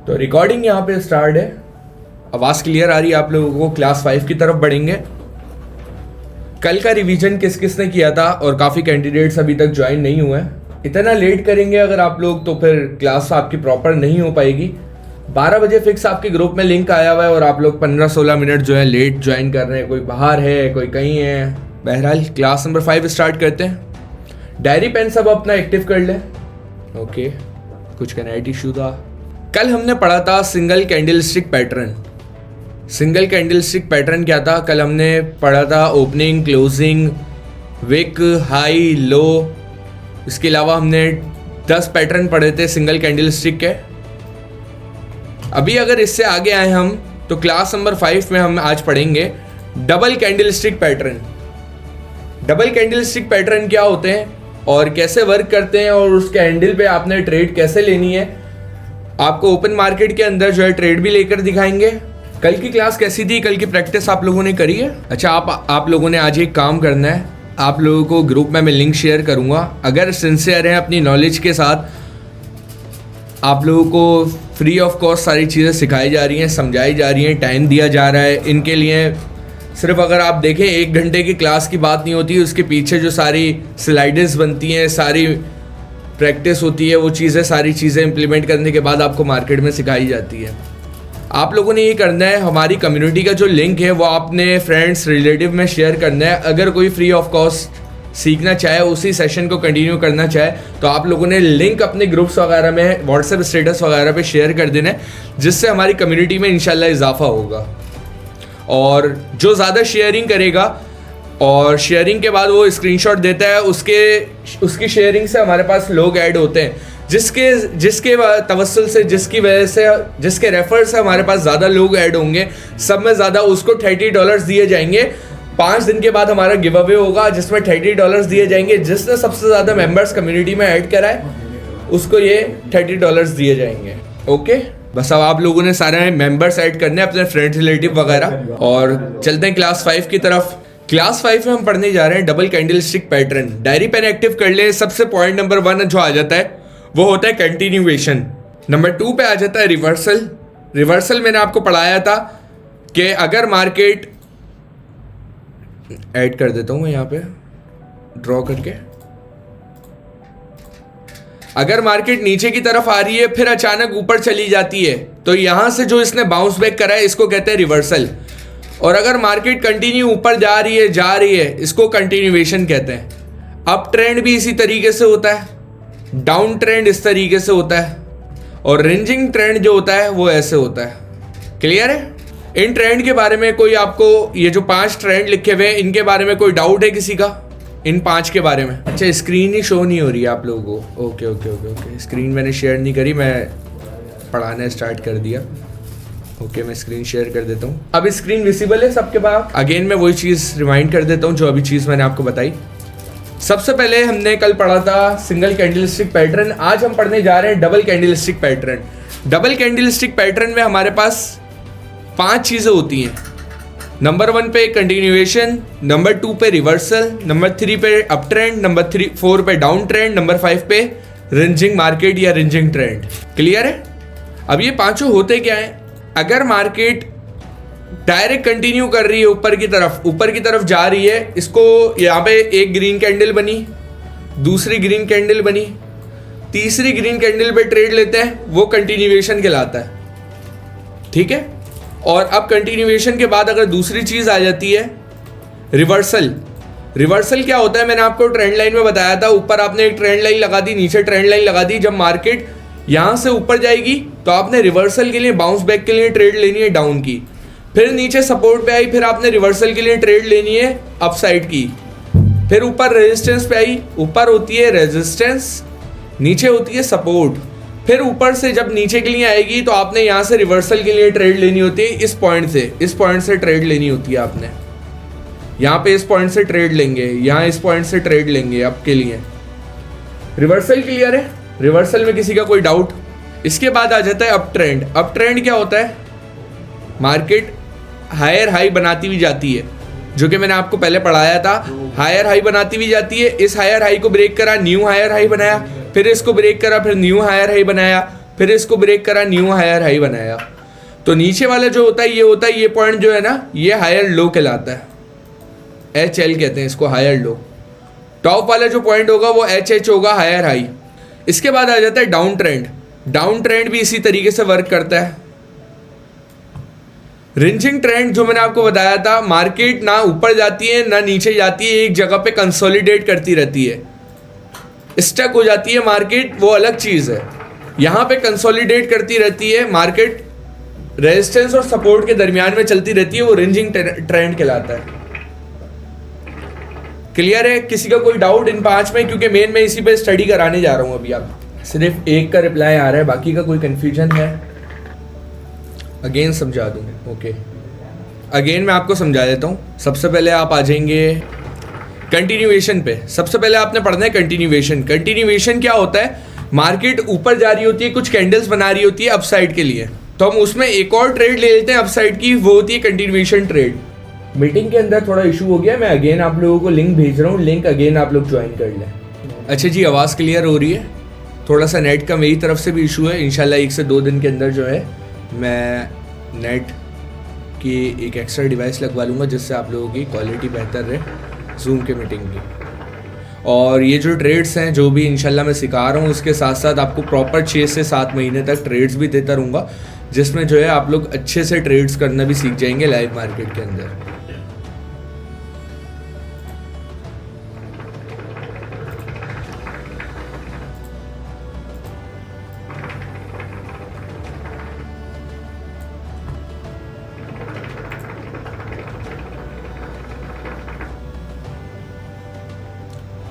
तो रिकॉर्डिंग यहाँ पे स्टार्ट है। आवाज़ क्लियर आ रही है आप लोगों को? क्लास 5 की तरफ बढ़ेंगे। कल का रिवीजन किस किस ने किया था और काफ़ी कैंडिडेट्स अभी तक ज्वाइन नहीं हुए हैं। इतना लेट करेंगे अगर आप लोग तो फिर क्लास आपकी प्रॉपर नहीं हो पाएगी। 12 बजे फिक्स आपके ग्रुप में लिंक आया हुआ है और आप लोग 15-16 मिनट जो है लेट ज्वाइन कर रहे हैं। कोई बाहर है, कोई कहीं है। बहरहाल क्लास नंबर 5 स्टार्ट करते हैं। डायरी पेन सब अपना एक्टिव कर लें। ओके, कुछ कनेक्ट इशू था। कल हमने पढ़ा था single candle stick pattern. Single candle stick pattern क्या था? कल हमने पढ़ा था ओपनिंग, क्लोजिंग, विक, हाई, लो। इसके अलावा हमने 10 पैटर्न पढ़े थे सिंगल कैंडल स्टिक के। अभी अगर इससे आगे आए हम तो क्लास नंबर 5 में हम आज पढ़ेंगे double candle stick pattern. Double candle stick pattern क्या होते हैं और कैसे वर्क करते हैं और उस कैंडल पे आपने ट्रेड कैसे लेनी है, आपको ओपन मार्केट के अंदर जो है ट्रेड भी लेकर दिखाएंगे। कल की क्लास कैसी थी? कल की प्रैक्टिस आप लोगों ने करी है? अच्छा, आप लोगों ने आज एक काम करना है। आप लोगों को ग्रुप में मैं लिंक शेयर करूंगा। अगर सिंसियर हैं अपनी नॉलेज के साथ, आप लोगों को फ्री ऑफ कॉस्ट सारी चीज़ें सिखाई जा रही हैं, समझाई जा रही हैं, टाइम दिया जा रहा है इनके लिए। सिर्फ अगर आप देखें 1 घंटे की क्लास की बात नहीं होती, उसके पीछे जो सारी स्लाइड्स बनती हैं, सारी प्रैक्टिस होती है, वो चीज़ें सारी चीज़ें इम्प्लीमेंट करने के बाद आपको मार्केट में सिखाई जाती है। आप लोगों ने ये करना है, हमारी कम्युनिटी का जो लिंक है वो आपने फ्रेंड्स रिलेटिव में शेयर करना है। अगर कोई फ्री ऑफ कॉस्ट सीखना चाहे, उसी सेशन को कंटिन्यू करना चाहे, तो आप लोगों ने लिंक अपने ग्रुप्स वगैरह में, व्हाट्सएप स्टेटस वगैरह पे शेयर कर देना है, जिससे हमारी कम्युनिटी में इंशाल्लाह इजाफा होगा। और जो ज़्यादा शेयरिंग करेगा और शेयरिंग के बाद वो स्क्रीनशॉट देता है, उसकी शेयरिंग से हमारे पास लोग ऐड होते हैं, जिसके तवस्सुल से, जिसकी वजह से, जिसके रेफर से हमारे पास ज़्यादा लोग ऐड होंगे। सब में ज़्यादा उसको $30 दिए जाएंगे। 5 दिन के बाद हमारा गिव अवे होगा जिसमें $30 दिए जाएंगे। जिसने सबसे ज़्यादा मेंबर्स कम्युनिटी में ऐड करा है उसको ये $30 दिए जाएंगे। ओके, बस अब आप लोगों ने सारे मेंबर्स ऐड करने अपने फ्रेंड रिलेटिव वगैरह। और चलते हैं क्लास 5 की तरफ। क्लास 5 में हम पढ़ने जा रहे हैं double candle stick pattern. Diary pen active कर ले। सबसे पॉइंट नंबर 1 जो आ जाता है वो होता है कंटिन्यूएशन। नंबर 2 पे आ जाता है रिवर्सल। रिवर्सल मैंने आपको पढ़ाया था कि अगर मार्केट, ऐड कर देता हूँ मैं यहाँ पे ड्रॉ करके, अगर मार्केट नीचे की तरफ आ रही है फिर अचानक ऊपर चली जाती है, तो यहां से जो इसने बाउंस बैक करा है इसको कहते हैं रिवर्सल। और अगर मार्केट कंटिन्यू ऊपर जा रही है इसको कंटिन्यूएशन कहते हैं। अप ट्रेंड भी इसी तरीके से होता है, डाउन ट्रेंड इस तरीके से होता है, और रेंजिंग ट्रेंड जो होता है वो ऐसे होता है। क्लियर है? इन ट्रेंड के बारे में कोई, आपको ये जो 5 ट्रेंड लिखे हुए हैं इनके बारे में कोई डाउट है किसी का? इन 5 के बारे में? अच्छा, स्क्रीन ही शो नहीं हो रही है आप लोगों को। Okay okay okay okay, screen मैंने शेयर नहीं करी, मैं पढ़ाना स्टार्ट कर दिया। ओके, मैं स्क्रीन शेयर कर देता हूँ। अब स्क्रीन विजिबल है सबके पास? अगेन मैं वही चीज़ रिमाइंड कर देता हूँ जो अभी चीज़ मैंने आपको बताई। सबसे पहले हमने कल पढ़ा था सिंगल कैंडल स्टिक पैटर्न। आज हम पढ़ने जा रहे हैं double candle stick pattern. Double candle stick pattern में हमारे पास 5 चीज़ें होती हैं। नंबर 1 पे कंटिन्यूएशन, नंबर 2 पे रिवर्सल, नंबर 3 पे अप ट्रेंड, नंबर 4 पे डाउन ट्रेंड, नंबर 5 पे रेंजिंग मार्केट या रेंजिंग ट्रेंड। क्लियर है? अब ये पांचों होते क्या हैं? अगर मार्केट डायरेक्ट कंटिन्यू कर रही है ऊपर की तरफ जा रही है, इसको यहाँ पे एक ग्रीन कैंडल बनी, दूसरी ग्रीन कैंडल बनी, तीसरी ग्रीन कैंडल पे ट्रेड लेते हैं, वो कंटिन्यूएशन कहलाता है। ठीक है? और अब कंटिन्यूएशन के बाद अगर दूसरी चीज आ जाती है रिवर्सल। रिवर्सल क्या होता है? मैंने आपको ट्रेंड लाइन में बताया था, ऊपर आपने एक ट्रेंड लाइन लगा दी, नीचे ट्रेंड लाइन लगा दी। जब मार्केट यहां से ऊपर जाएगी तो आपने रिवर्सल के लिए, बाउंस बैक के लिए ट्रेड लेनी है डाउन की। फिर नीचे सपोर्ट पे आई, फिर आपने रिवर्सल के लिए ट्रेड लेनी है अपसाइड की। फिर ऊपर रेजिस्टेंस पे आई, ऊपर होती है रेजिस्टेंस, नीचे होती है सपोर्ट। फिर ऊपर से जब नीचे के लिए आएगी तो आपने यहाँ से रिवर्सल के लिए ट्रेड लेनी होती है। इस पॉइंट से ट्रेड लेनी होती है आपने। यहाँ पे इस पॉइंट से ट्रेड लेंगे, यहाँ इस पॉइंट से ट्रेड लेंगे आपके लिए। रिवर्सल क्लियर है? रिवर्सल में किसी का कोई डाउट? इसके बाद आ जाता है अप ट्रेंड। अप ट्रेंड क्या होता है? मार्केट हायर हाई बनाती हुई जाती है, जो कि मैंने आपको पहले पढ़ाया था। हायर हाई बनाती हुई जाती है, इस हायर हाई को ब्रेक करा, न्यू हायर हाई बनाया, फिर इसको ब्रेक करा, फिर न्यू हायर हाई बनाया, फिर इसको ब्रेक करा, न्यू हायर हाई बनाया। तो नीचे वाला जो होता है ये पॉइंट जो है ना, ये हायर लो कहलाता है, HL कहते हैं इसको, हायर लो। टॉप वाला जो पॉइंट होगा वो HH होगा, हायर हाई। इसके बाद आ जाता है डाउन ट्रेंड। डाउन ट्रेंड भी इसी तरीके से वर्क करता है। रिंचिंग ट्रेंड जो मैंने आपको बताया था, मार्केट ना ऊपर जाती है ना नीचे जाती है, एक जगह पे कंसोलिडेट करती रहती है, स्टक हो जाती है मार्केट, वो अलग चीज़ है। यहाँ पे कंसोलिडेट करती रहती है मार्केट, रेजिस्टेंस और सपोर्ट के दरमियान में चलती रहती है, वो रिंचिंग ट्रेंड कहलाता है। क्लियर है? किसी का कोई डाउट इन 5 में? क्योंकि मेन मैं इसी पे स्टडी कराने जा रहा हूँ अभी। आप सिर्फ एक का रिप्लाई आ रहा है, बाकी का कोई कन्फ्यूजन है? अगेन समझा दूँ। ओके, अगेन मैं आपको समझा देता हूँ। सबसे पहले आप आ जाएंगे कंटिन्यूएशन पे। सबसे पहले आपने पढ़ना है कंटिन्यूएशन। कंटिन्यूएशन क्या होता है? मार्केट ऊपर जा रही होती है, कुछ कैंडल्स बना रही होती है अपसाइड के लिए, तो हम उसमें एक और ट्रेड ले लेते हैं अपसाइड की, वो होती है कंटिन्यूएशन ट्रेड। मीटिंग के अंदर थोड़ा इशू हो गया, मैं अगेन आप लोगों को लिंक भेज रहा हूँ, लिंक अगेन आप लोग ज्वाइन कर लें। अच्छा जी, आवाज़ क्लियर हो रही है? थोड़ा सा नेट का मेरी तरफ से भी इशू है, इंशाल्लाह 1 से 2 दिन के अंदर जो है मैं नेट की एक एक्स्ट्रा डिवाइस लगवा लूँगा, जिससे आप लोगों की क्वालिटी बेहतर रहे जूम के मीटिंग की। और ये जो ट्रेड्स हैं जो भी इंशाल्लाह मैं सिखा रहा हूँ, उसके साथ साथ आपको प्रॉपर 6 से 7 महीने तक ट्रेड्स भी देता रहूँगा, जिसमें जो है आप लोग अच्छे से ट्रेड्स करना भी सीख जाएंगे लाइव मार्केट के अंदर।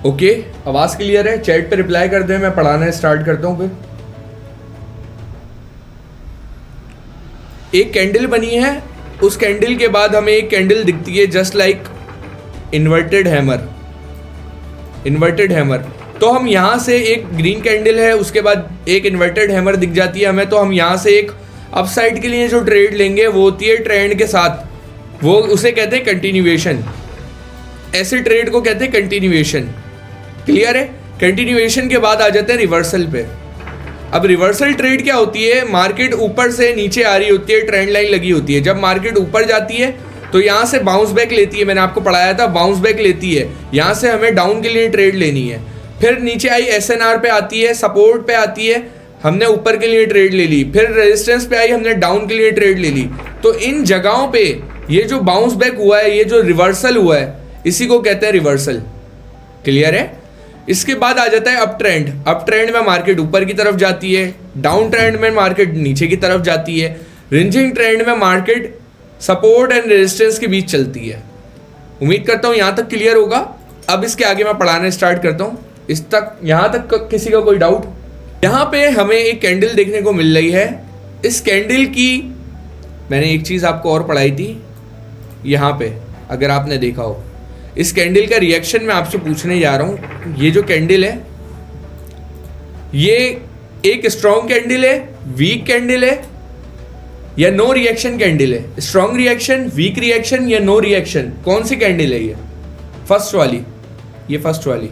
ओके, आवाज़ क्लियर है? चैट पे रिप्लाई कर दें, मैं पढ़ाना स्टार्ट करता हूँ। फिर एक कैंडल बनी है, उस कैंडल के बाद हमें एक कैंडल दिखती है just like inverted hammer. Inverted hammer, तो हम यहाँ से एक ग्रीन कैंडल है, उसके बाद एक इन्वर्टेड हैमर दिख जाती है हमें, तो हम यहाँ से एक अपसाइड के लिए जो ट्रेड लेंगे वो होती है ट्रेंड के साथ, वो उसे कहते हैं कंटिन्यूएशन। ऐसे ट्रेड को कहते हैं कंटिन्यूएशन। क्लियर है? कंटिन्यूएशन के बाद आ जाते हैं रिवर्सल पे। अब रिवर्सल ट्रेड क्या होती है? मार्केट ऊपर से नीचे आ रही होती है, ट्रेंड लाइन लगी होती है। जब मार्केट ऊपर जाती है तो यहाँ से बाउंस बैक लेती है, मैंने आपको पढ़ाया था, बाउंस बैक लेती है, यहाँ से हमें डाउन के लिए ट्रेड लेनी है। फिर नीचे आई SNR पे आती है, सपोर्ट पे आती है, हमने ऊपर के लिए ट्रेड ले ली। फिर रेजिस्टेंस पे आई, हमने डाउन के लिए ट्रेड ले ली। तो इन जगहों पे ये जो बाउंस बैक हुआ है, ये जो रिवर्सल हुआ है, इसी को कहते हैं रिवर्सल। क्लियर है? इसके बाद आ जाता है अप ट्रेंड। अप ट्रेंड में मार्केट ऊपर की तरफ जाती है, डाउन ट्रेंड में मार्केट नीचे की तरफ जाती है, रिंचिंग ट्रेंड में मार्केट सपोर्ट एंड रेजिस्टेंस के बीच चलती है। उम्मीद करता हूँ यहाँ तक क्लियर होगा। अब इसके आगे मैं पढ़ाना स्टार्ट करता हूँ। यहाँ तक किसी का कोई डाउट? यहाँ पे हमें एक कैंडल देखने को मिल रही है। इस कैंडल की मैंने एक चीज़ आपको और पढ़ाई थी यहाँ पे, अगर आपने देखा हो। इस कैंडल का रिएक्शन मैं आपसे पूछने जा रहा हूँ। ये जो कैंडल है, ये एक स्ट्रॉन्ग कैंडल है, वीक कैंडल है, या नो रिएक्शन कैंडल है? स्ट्रॉन्ग रिएक्शन, वीक रिएक्शन या नो रिएक्शन, कौन सी कैंडल है ये? फर्स्ट वाली, ये फर्स्ट वाली,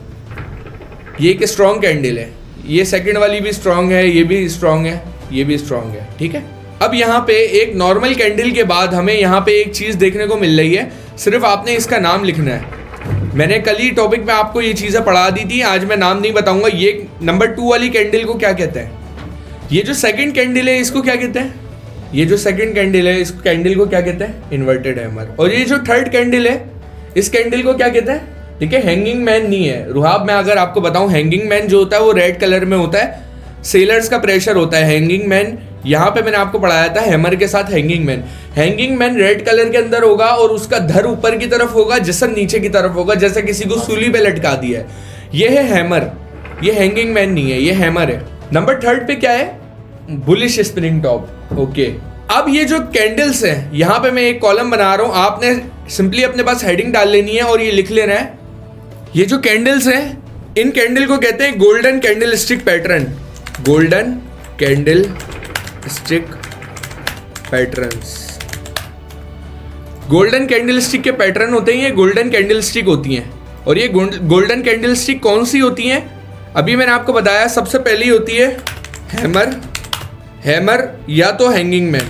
ये एक स्ट्रॉन्ग कैंडल है। ये सेकंड वाली भी स्ट्रॉन्ग है, ये भी स्ट्रॉन्ग है, ये भी स्ट्रॉन्ग है। ठीक है, अब यहाँ पे एक नॉर्मल कैंडल के बाद हमें यहाँ पे एक चीज़ देखने को मिल रही है, सिर्फ आपने इसका नाम लिखना है। मैंने कल ही टॉपिक में आपको ये चीज़ें पढ़ा दी थी, आज मैं नाम नहीं बताऊंगा। ये नंबर 2 वाली कैंडल को क्या कहते हैं? ये जो सेकंड कैंडल है इसको क्या कहते हैं? ये जो सेकंड कैंडल है, इस कैंडल को क्या कहते हैं? Inverted hammer. और ये जो थर्ड कैंडल है, इस कैंडल को क्या कहते हैं? ठीक है, हैंगिंग मैन नहीं है। रुहाब, मैं अगर आपको बताऊं, हैंगिंग मैन जो होता है वो रेड कलर में होता है, सेलर्स का प्रेशर होता है। हैंगिंग मैन यहाँ पे मैंने आपको पढ़ाया था, हैमर के साथ hanging man. Hanging man red colour के अंदर होगा और उसका धर ऊपर की तरफ होगा, जिस्म नीचे की तरफ होगा, जैसे किसी को सूली पे लटका दिया है। ये है हैमर, ये हैंगिंग मैन नहीं है, ये हैमर है। नंबर 3 पे क्या है? Bullish spinning top. ओके, अब ये जो कैंडल्स हैं, यहाँ पे मैं एक कॉलम बना रहा हूँ, आपने सिंपली अपने पास हेडिंग डाल लेनी है और ये लिख लेना है। ये जो कैंडल्स हैं, इन कैंडल को कहते हैं golden candle stick pattern. Golden candle stick patterns, golden candle stick के पैटर्न होते हैं, ये गोल्डन कैंडल स्टिक होती हैं। और ये गोल्डन कैंडल स्टिक कौन सी होती हैं? अभी मैंने आपको बताया, सबसे पहली होती है हैमर, हैमर या तो हैंगिंग मैन।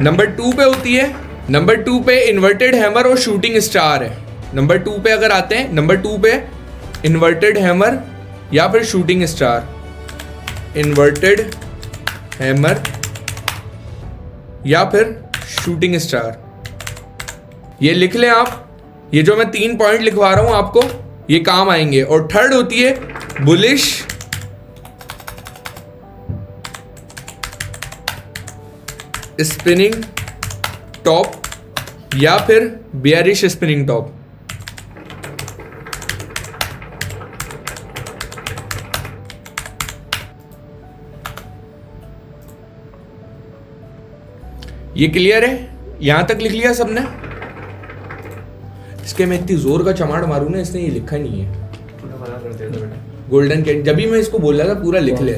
नंबर 2 पे होती है, नंबर 2 पे इन्वर्टेड हैमर और शूटिंग स्टार है। नंबर 2 पे अगर आते हैं, नंबर 2 पे इन्वर्टेड हैमर या फिर शूटिंग स्टार। इन्वर्टेड हैमर या फिर शूटिंग स्टार, ये लिख लें आप। ये जो मैं 3 पॉइंट लिखवा रहा हूं आपको, ये काम आएंगे। और थर्ड होती है बुलिश स्पिनिंग टॉप या फिर बेयरिश स्पिनिंग टॉप। ये क्लियर है? यहां तक लिख लिया सबने? इसके मैं इतनी जोर का चमाड़ मारूं ना, इसने ये लिखा नहीं है। गोल्डन कैंडल, जब भी मैं इसको बोल रहा था पूरा लिख ले।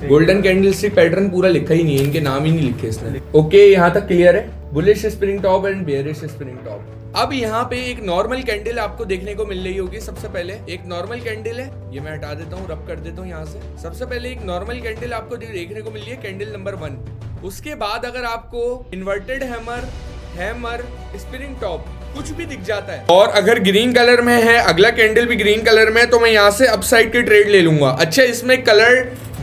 गोल्डन कैंडल स्टिक पैटर्न पूरा लिखा ही नहीं है, इनके नाम ही नहीं लिखे इसने। ओके, यहाँ तक क्लियर है? Bullish spinning top and bearish spinning top. अब यहाँ पे एक नॉर्मल कैंडल आपको देखने को मिल रही होगी। सबसे पहले एक नॉर्मल कैंडल है, ये मैं हटा देता हूँ, रब कर देता हूँ यहाँ से। सबसे पहले एक नॉर्मल कैंडल आपको देखने को मिल रही है, कैंडल नंबर 1। उसके बाद अगर आपको inverted hammer, hammer, spinning top कुछ भी दिख जाता है और अगर ग्रीन कलर में है, अगला कैंडल भी ग्रीन कलर में है, तो मैं यहाँ से अपसाइड की ट्रेड ले लूंगा। अच्छा, इसमें कलर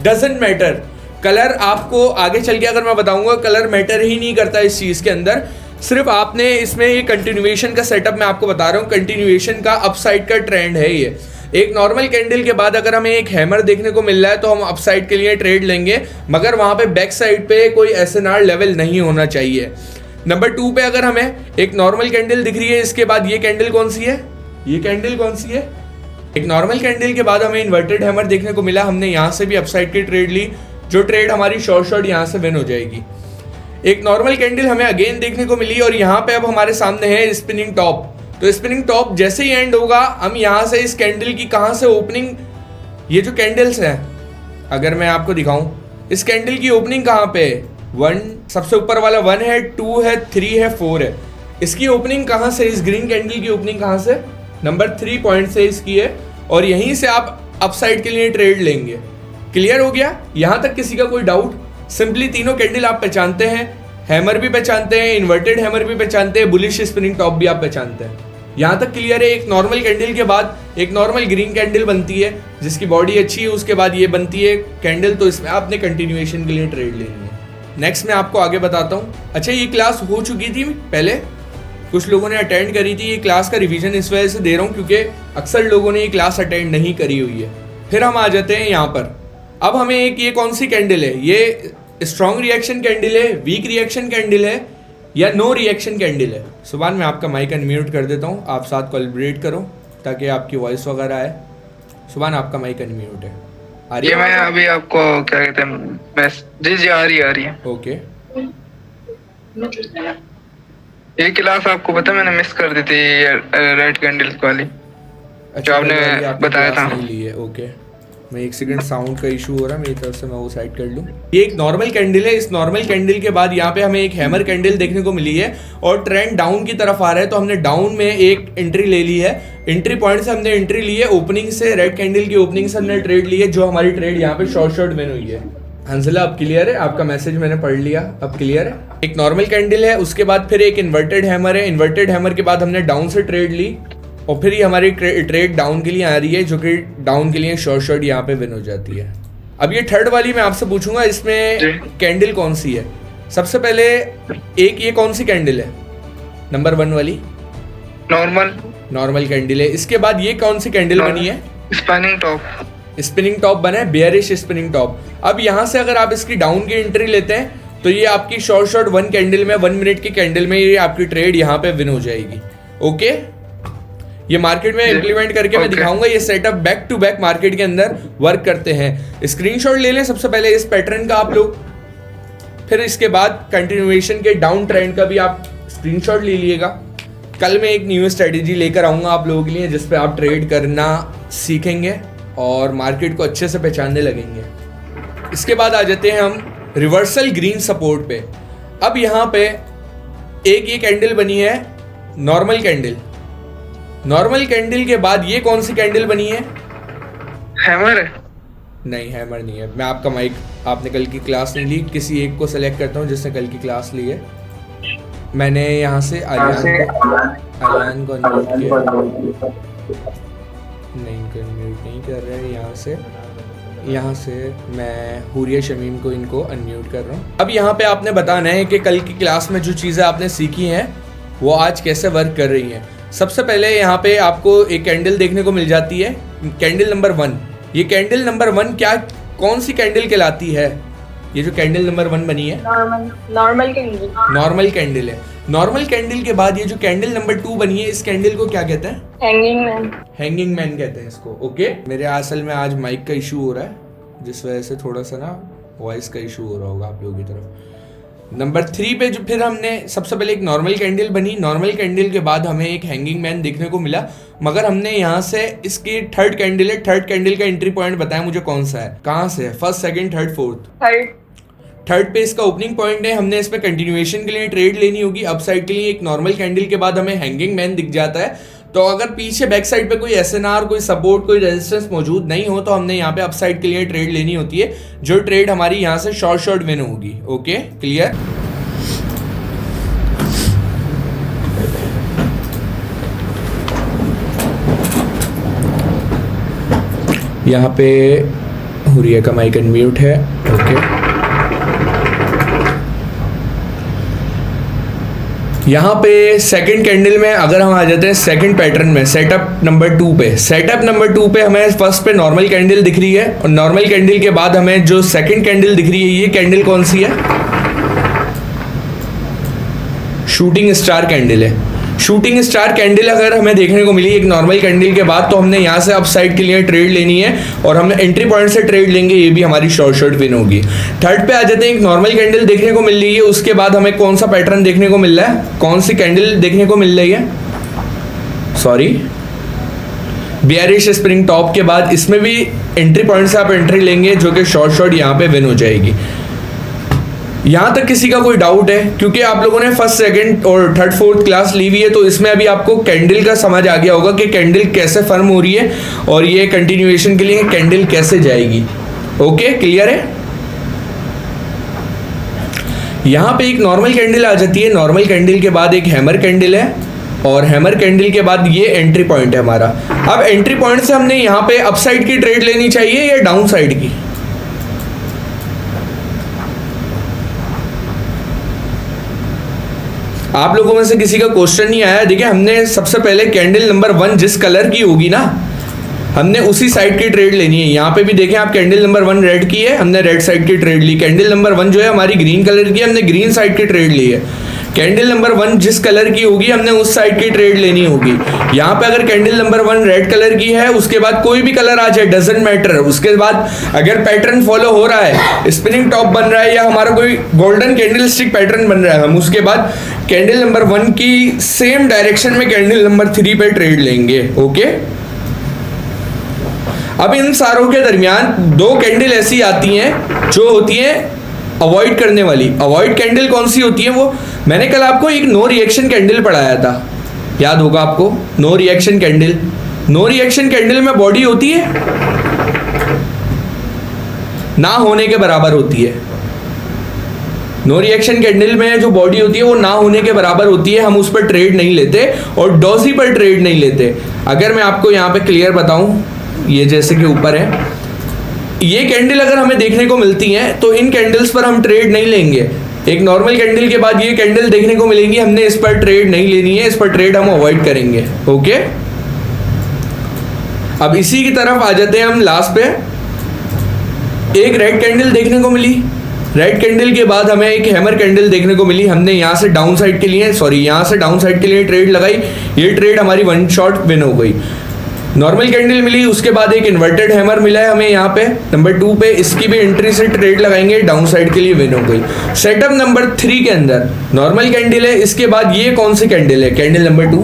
डजंट मैटर। कलर आपको आगे चल के अगर मैं बताऊंगा, कलर मैटर ही नहीं करता इस चीज के अंदर। सिर्फ आपने इसमें ये कंटिन्यूएशन का सेटअप मैं आपको बता रहा हूँ, कंटिन्यूएशन का अपसाइड का ट्रेंड है ये। एक नॉर्मल कैंडल के बाद अगर हमें एक हैमर देखने को मिल रहा है तो हम अपसाइड के लिए ट्रेड लेंगे, मगर वहां पे बैक साइड पे कोई एसएनआर लेवल नहीं होना चाहिए। नंबर 2 पे अगर हमें एक नॉर्मल कैंडल दिख रही है, इसके बाद ये कैंडल कौन सी है? ये कैंडल कौन सी है? एक नॉर्मल कैंडल के बाद हमें इन्वर्टेड हैमर देखने को मिला, हमने यहाँ से भी अपसाइड की ट्रेड ली, जो ट्रेड हमारी शॉर्ट यहाँ से विन हो जाएगी। एक नॉर्मल कैंडल हमें अगेन देखने को मिली और यहाँ पे अब हमारे सामने है स्पिनिंग टॉप। तो स्पिनिंग टॉप जैसे ही एंड होगा, हम यहाँ से इस कैंडल की कहाँ से ओपनिंग, ये जो कैंडल्स है अगर मैं आपको दिखाऊं, इस कैंडल की ओपनिंग कहाँ पे है? 1 सबसे ऊपर वाला 1 है, 2 है, 3 है, 4 है। इसकी ओपनिंग कहाँ से? इस ग्रीन कैंडल की ओपनिंग कहाँ से? नंबर 3 पॉइंट से इसकी है और यहीं से आप अपसाइड के लिए ट्रेड लेंगे। क्लियर हो गया? यहां तक किसी का कोई डाउट? सिंपली तीनों कैंडल आप पहचानते हैं, हैमर भी पहचानते हैं, इन्वर्टेड हैमर भी पहचानते हैं, बुलिश स्पिनिंग टॉप भी आप पहचानते हैं। यहां तक क्लियर है? एक नॉर्मल कैंडल के बाद एक नॉर्मल ग्रीन कैंडल बनती है जिसकी बॉडी अच्छी है, उसके बाद ये बनती है कैंडल, तो इसमें आपने कंटिन्यूएशन के लिए ट्रेड लेनी है। नेक्स्ट मैं आपको आगे बताता हूँ। अच्छा, ये क्लास हो चुकी थी पहले, कुछ लोगों ने अटेंड करी थी। ये क्लास का रिवीजन इस वजह से दे रहा हूँ क्योंकि अक्सर लोगों ने ये क्लास अटेंड नहीं करी हुई है। फिर हम आ जाते हैं यहाँ पर। अब हमें एक, ये कौन सी कैंडल है? ये स्ट्रॉन्ग रिएक्शन कैंडल है, वीक रिएक्शन कैंडल है या नो रिएक्शन कैंडल है? सुभान, मैं आपका माइक अनम्यूट कर देता हूँ, आप साथ कोलैबोरेट करो ताकि आपकी वॉइस वगैरह आए। सुभान, आपका माइक अनम्यूट है। आ रही है? मैं अभी आपको क्या कहते हैं, जी आ रही है। ओके। ये क्लास आपको पता मैंने मिस कर दी थी, रेड कैंडल वाली। अच्छा, जो आपने बताया था। नहीं ली है। ओके, मैं एक सेकंड, साउंड का इशू हो रहा है मेरी तरफ से, मैं वो साइड कर लूँ। ये एक नॉर्मल कैंडल है। इस नॉर्मल कैंडल के बाद यहाँ पे हमें एक हैमर कैंडल देखने को मिली है और ट्रेंड डाउन की तरफ आ रहा है, तो हमने डाउन में एक एंट्री ले ली है। एंट्री पॉइंट से हमने एंट्री ली है, ओपनिंग से, रेड कैंडल की ओपनिंग से हमने ट्रेड ली है, जो हमारी ट्रेड यहाँ पे शॉर्ट विन हुई है। हंसला, अब क्लियर है? आपका मैसेज मैंने पढ़ लिया, अब क्लियर है? एक नॉर्मल कैंडल है, उसके बाद फिर एक इन्वर्टेड हैमर है। इन्वर्टेड हैमर के बाद हमने डाउन से ट्रेड ली और फिर ये हमारी ट्रेड डाउन के लिए आ रही है, जो कि डाउन के लिए शॉर्ट यहाँ पे विन हो जाती है। अब ये थर्ड वाली मैं आपसे पूछूंगा, इसमें कैंडल कौन सी है? सबसे पहले एक, ये कौन सी कैंडल है? नंबर 1 वाली नॉर्मल कैंडल है। इसके बाद ये कौन सी कैंडल बनी है? स्पिनिंग टॉप बना है, बेयरिश स्पिनिंग टॉप। अब यहाँ से अगर आप इसकी डाउन की एंट्री लेते हैं तो ये आपकी शॉर्ट 1 कैंडल में, 1 मिनट की कैंडल में ये आपकी ट्रेड यहाँ पे विन हो जाएगी। ओके, ये मार्केट में इंप्लीमेंट करके मैं दिखाऊंगा। ये setup back to back market के अंदर वर्क करते हैं। स्क्रीनशॉट ले लें सबसे पहले इस पैटर्न का आप लोग, फिर इसके बाद कंटिन्यूएशन के डाउन ट्रेंड का भी आप स्क्रीनशॉट ले लीजिएगा। कल मैं एक न्यू स्ट्रेटेजी लेकर आऊंगा आप लोगों के लिए, जिस पे आप ट्रेड करना सीखेंगे और मार्केट को अच्छे से पहचानने लगेंगे। इसके बाद आ जाते हैं हम रिवर्सल ग्रीन सपोर्ट पे। अब यहाँ पे एक ये कैंडल बनी है नॉर्मल कैंडल। नॉर्मल कैंडल के बाद ये कौन सी कैंडल बनी है? हैमर है? नहीं, हैमर नहीं है। मैं आपका माइक, आपने कल की क्लास नहीं ली, किसी एक को सेलेक्ट करता हूँ जिसने कल की क्लास ली है। मैंने यहाँ से आलियान को अनम्यूट किया, नहीं इनको अनम्यूट नहीं कर रहे हैं। यहाँ से मैं हुरिया शमीम को इनको अनम्यूट कर रहा हूँ। अब यहाँ पे आपने बताना है कि कल की क्लास में जो चीज़ें आपने सीखी हैं वो आज कैसे वर्क कर रही हैं। सबसे पहले यहाँ पे आपको एक कैंडल देखने को मिल जाती है, कैंडल नंबर 1। ये कैंडल नंबर 1 कौन सी कैंडल कहलाती है? ये जो कैंडल नंबर 1 बनी है नॉर्मल कैंडल है। नॉर्मल कैंडल के बाद ये जो कैंडल नंबर 2 बनी है, इस कैंडल को क्या कहते हैं? हैंगिंग मैन कहते हैं इसको। ओके, मेरे असल में आज माइक का इशू हो रहा है, जिस वजह से थोड़ा सा ना वॉइस का इशू हो रहा होगा आप लोगों की तरफ। नंबर 3 पे जो फिर हमने सबसे पहले एक नॉर्मल कैंडल बनी, नॉर्मल कैंडल के बाद हमें एक हैंगिंग मैन देखने को मिला, मगर हमने यहाँ से इसकी थर्ड कैंडल है, थर्ड कैंडल का एंट्री पॉइंट बताया मुझे कौन सा है, कहाँ से है? First, second, third, fourth? Third पे इसका ओपनिंग पॉइंट है। हमने इस पे कंटिन्यूएशन के लिए ट्रेड लेनी होगी। अप साइड के लिए एक नॉर्मल कैंडल के बाद हमें हैंगिंग मैन दिख जाता है, तो अगर पीछे बैक साइड पे कोई एसएनआर, कोई सपोर्ट, कोई रेजिस्टेंस मौजूद नहीं हो तो हमने यहाँ पे अप साइड के लिए ट्रेड लेनी होती है, जो ट्रेड हमारी यहाँ से शॉर्ट विन होगी। Okay, clear? यहाँ पे हुरिया का माइक अनम्यूट है। ओके, यहाँ पे सेकंड कैंडल में अगर हम आ जाते हैं सेकंड पैटर्न में, सेटअप नंबर 2 पे, सेटअप नंबर 2 पे हमें फर्स्ट पे नॉर्मल कैंडल दिख रही है, और नॉर्मल कैंडल के बाद हमें जो सेकंड कैंडल दिख रही है, ये कैंडल कौन सी है? शूटिंग स्टार कैंडल है। शूटिंग स्टार कैंडल अगर हमें देखने को मिली एक नॉर्मल कैंडल के बाद, तो हमने यहाँ से अप साइड के लिए ट्रेड लेनी है, और हमने एंट्री पॉइंट से ट्रेड लेंगे, ये भी हमारी शॉर्ट विन होगी। थर्ड पे आ जाते हैं, एक नॉर्मल कैंडल देखने को मिल रही है, उसके बाद हमें कौन सा पैटर्न देखने को मिल रहा है, कौन सी कैंडल देखने को मिल रही है? सॉरी, बेयरिश स्प्रिंग टॉप के बाद इसमें भी एंट्री पॉइंट से आप एंट्री लेंगे, जो कि शॉर्ट यहाँ पे विन हो जाएगी। यहाँ तक किसी का कोई डाउट है? क्योंकि आप लोगों ने फर्स्ट, सेकंड और थर्ड, फोर्थ क्लास ली हुई है, तो इसमें अभी आपको कैंडल का समझ आ गया होगा कि कैंडल कैसे फर्म हो रही है, और ये कंटिन्यूएशन के लिए कैंडल कैसे जाएगी। ओके, क्लियर है? यहाँ पे एक नॉर्मल कैंडल आ जाती है, नॉर्मल कैंडल के बाद एक हैमर कैंडल है, और हैमर कैंडल के बाद ये एंट्री पॉइंट है हमारा। अब एंट्री पॉइंट से हमने यहाँ पे अप साइड की ट्रेड लेनी चाहिए या डाउन साइड की? आप लोगों में से किसी का क्वेश्चन नहीं आया? देखिए, हमने सबसे पहले कैंडल नंबर 1 जिस कलर की होगी ना, हमने उसी साइड की ट्रेड लेनी है। यहाँ पे भी देखें आप, कैंडल नंबर 1 रेड की है, हमने रेड साइड की ट्रेड ली। कैंडल नंबर 1 जो है हमारी ग्रीन कलर की है, हमने ग्रीन साइड की ट्रेड ली है। कैंडल नंबर 1 जिस कलर की होगी हमने उस साइड की ट्रेड लेनी होगी। यहाँ पे अगर कैंडल नंबर 1 रेड कलर की है, उसके बाद कोई भी कलर आ जाए, डजंट मैटर। उसके बाद अगर पैटर्न फॉलो हो रहा है, स्पिनिंग टॉप बन रहा है, या हमारा कोई गोल्डन कैंडल स्टिक पैटर्न बन रहा है, हम उसके बाद कैंडल नंबर 1 की सेम डायरेक्शन में कैंडल नंबर 3 पे ट्रेड लेंगे। ओके, अब इन सारों के दरमियान 2 कैंडल ऐसी आती हैं जो होती हैं अवॉइड करने वाली। अवॉइड कैंडल कौन सी होती है? वो मैंने कल आपको एक नो रिएक्शन कैंडल पढ़ाया था, याद होगा आपको? No reaction candle, no reaction candle में बॉडी होती है ना होने के बराबर होती है। नो रिएक्शन कैंडल में जो बॉडी होती है वो ना होने के बराबर होती है, हम उस पर ट्रेड नहीं लेते और डॉजी पर ट्रेड नहीं लेते। अगर मैं आपको यहाँ पे क्लियर बताऊं, ये जैसे कि ऊपर है, ये कैंडल अगर हमें देखने को मिलती हैं तो इन कैंडल्स पर हम ट्रेड नहीं लेंगे। एक नॉर्मल कैंडल के बाद ये कैंडल देखने को मिलेंगी, हमने इस पर ट्रेड नहीं लेनी है, इस पर ट्रेड हम अवॉइड करेंगे। ओके, अब इसी की तरफ आ जाते हैं हम लास्ट पे। एक रेड कैंडल देखने को मिली, रेड कैंडल के बाद हमें एक हैमर कैंडल देखने को मिली, हमने यहाँ से डाउन साइड के लिए यहाँ से डाउन साइड के लिए ट्रेड लगाई, ये ट्रेड हमारी 1 शॉट विन हो गई। नॉर्मल कैंडल मिली, उसके बाद एक इन्वर्टेड हैमर मिला है हमें यहाँ पे नंबर 2 पे, इसकी भी एंट्री से ट्रेड लगाएंगे, डाउन साइड के लिए विन हो गई। सेटअप नंबर 3 के अंदर नॉर्मल कैंडल है, इसके बाद ये कौन सी कैंडल है? Candle number 2,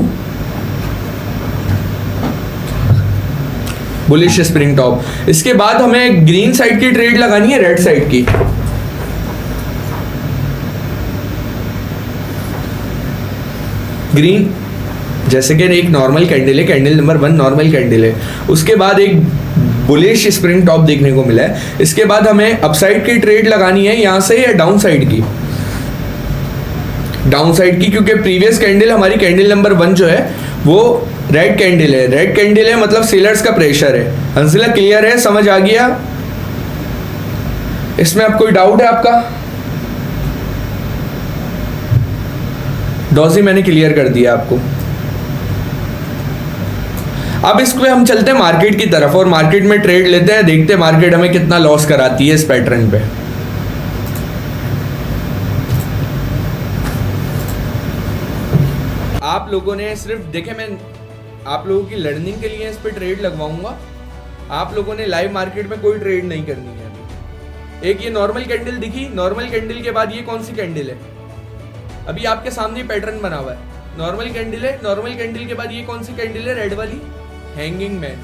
bullish spring top. इसके बाद हमें ग्रीन साइड की ट्रेड लगानी है, रेड साइड की। जैसे कि एक नॉर्मल कैंडल है, कैंडल नंबर 1 नॉर्मल कैंडल है, उसके बाद एक बुलिश स्प्रिंग टॉप देखने को मिला है। इसके बाद हमें अपसाइड की ट्रेड लगानी है यहाँ से या डाउन साइड की, डाउन साइड की, क्योंकि प्रीवियस कैंडल हमारी कैंडल नंबर 1 जो है वो रेड कैंडल है। रेड कैंडल है मतलब सेलर्स का प्रेशर है। हंसला क्लियर है, समझ आ गया? इसमें अब कोई डाउट है आपका? डॉजी मैंने क्लियर कर दिया आपको। अब इसको हम चलते हैं मार्केट की तरफ और मार्केट में ट्रेड लेते हैं, देखते हैं मार्केट हमें कितना लॉस कराती है इस पैटर्न पे। आप लोगों ने सिर्फ देखे, मैं आप लोगों की लर्निंग के लिए इस पे ट्रेड लगवाऊंगा, आप लोगों ने लाइव मार्केट में कोई ट्रेड नहीं करनी है अभी। एक ये नॉर्मल कैंडल दिखी, नॉर्मल कैंडल के बाद ये कौन सी कैंडल है? अभी आपके सामने पैटर्न बना हुआ है, नॉर्मल कैंडल है, नॉर्मल कैंडल के बाद ये कौन सी कैंडल है? रेड वाली, हैंगिंग मैन।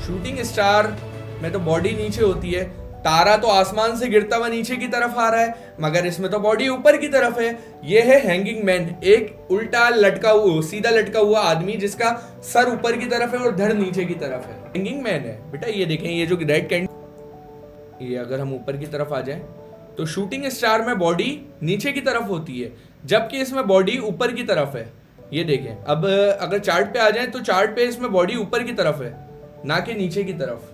शूटिंग स्टार में तो बॉडी नीचे होती है, तारा तो आसमान से गिरता हुआ नीचे की तरफ आ रहा है, मगर इसमें तो बॉडी ऊपर की तरफ है। ये है हैंगिंग मैन, एक उल्टा लटका हुआ, सीधा लटका हुआ आदमी जिसका सर ऊपर की तरफ है और धड़ नीचे की तरफ है, हैंगिंग मैन है बेटा। ये देखें, ये जो रेड कैंडल, ये अगर हम ऊपर की तरफ आ जाए तो शूटिंग स्टार में बॉडी नीचे की तरफ होती है, जबकि इसमें बॉडी ऊपर की तरफ है। ये देखें, अब अगर चार्ट पे आ जाए तो चार्ट पे इसमें बॉडी ऊपर की तरफ है, ना कि नीचे की तरफ।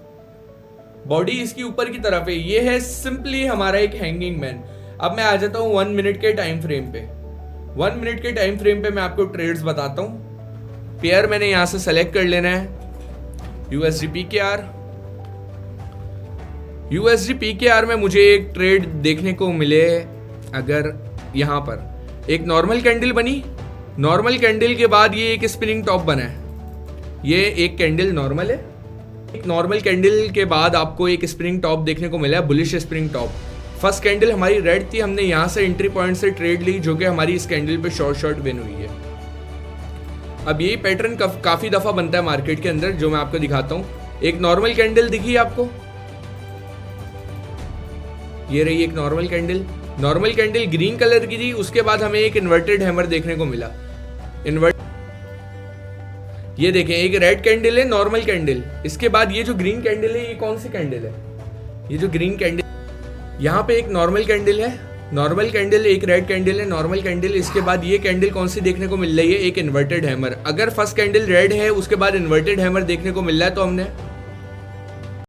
बॉडी इसकी ऊपर की तरफ है। ये है सिंपली हमारा एक हैंगिंग मैन। अब मैं आ जाता हूँ 1 मिनट के टाइम फ्रेम पे। 1 मिनट के टाइम फ्रेम पे मैं आपको ट्रेड्स बताता हूँ। पेयर मैंने यहाँ से सेलेक्ट कर लेना है USD PKR। USD PKR में मुझे एक ट्रेड देखने को मिले, अगर यहाँ पर एक नॉर्मल कैंडल बनी, नॉर्मल कैंडल के बाद ये एक स्पिनिंग टॉप बना है, ये एक कैंडल नॉर्मल है, एक नॉर्मल कैंडल के बाद आपको एक स्प्रिंग टॉप देखने को मिला है, bullish spring top. First candle हमारी रेड थी, हमने यहाँ से एंट्री पॉइंट से ट्रेड ली, जो कि हमारी इस कैंडल पे शॉर्ट विन हुई है। अब यही पैटर्न काफी दफा बनता है मार्केट के अंदर, जो मैं आपको दिखाता हूँ। एक नॉर्मल कैंडल दिखी आपको, ये रही एक normal candle. Normal candle green colour की थी, उसके बाद हमें एक इन्वर्टेड हैमर देखने को मिला। ये देखें, एक रेड कैंडल है, नॉर्मल कैंडल। इसके बाद ये जो ग्रीन कैंडल है, ये कौन सी कैंडल है? ये जो ग्रीन कैंडल, यहाँ पे एक नॉर्मल कैंडल है, नॉर्मल कैंडल, एक रेड कैंडल है, नॉर्मल कैंडल। इसके बाद ये कैंडल कौन सी देखने को मिल रही है? एक इन्वर्टेड हैमर। अगर फर्स्ट कैंडल रेड है, उसके बाद इन्वर्टेड हैमर देखने को मिल रहा है, तो हमने